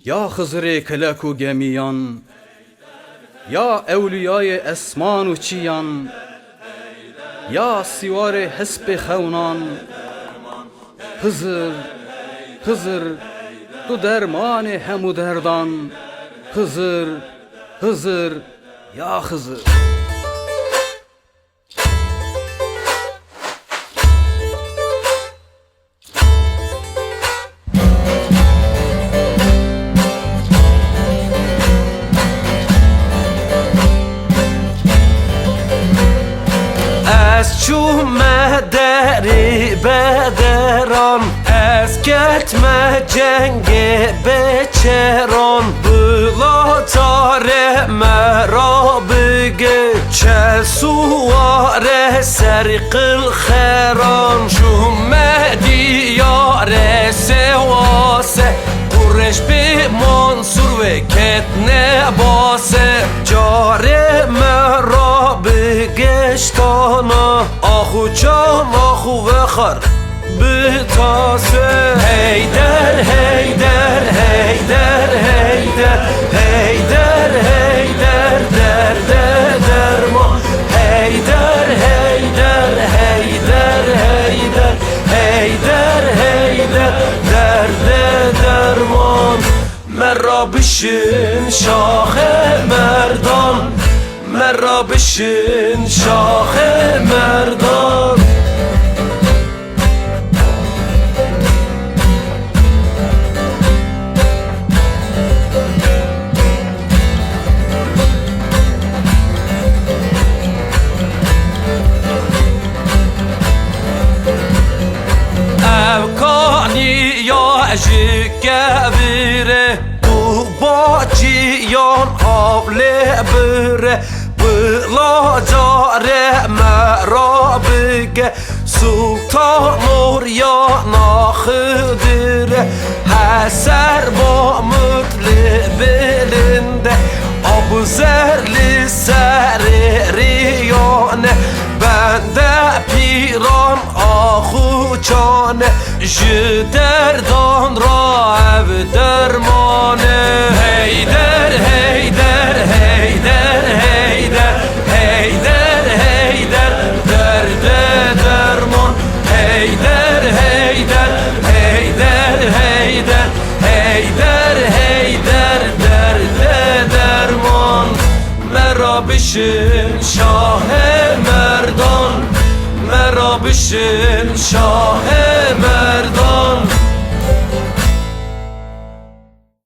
Ya Hızır-ı Keleku gemiyan, ya evliyayı esman uçiyan, ya sivar-ı hesb-i xevnan. Hızır, Hızır, tu derman-ı hemu derdan. Hızır, Hızır, ya Hızır. از چومه دری بدران از کتمه جنگ بچران بلا تاره مرا بگه چه سواره سرق الخیران چومه دیار سواسه قرش به منصور و کتنه باسه جاره مرا بگشتانا آخو جام آخو بخر بتاسه هیدر هیدر هیدر هیدر هیدر هیدر درد درمان هیدر هیدر هیدر هیدر هیدر هیدر درد درمان مرا بشین شاخ مردان مرا بشین شاخ مردان افکانی یا جگبیره تو باچیان آبله بره بلا جاره مرا بگه سلطان یا ناخدره حسر با مطلع بلنده آب زرلی سر ریانه بنده پیران آخو جانه جدردان را عب درمانه هیدر هیدر هیدر هیدر هیدر هیدر درد درمان هیدر هیدر هیدر هیدر هیدر هیدر درد درمان مرا بشین شاه مردان مرا بشین شاه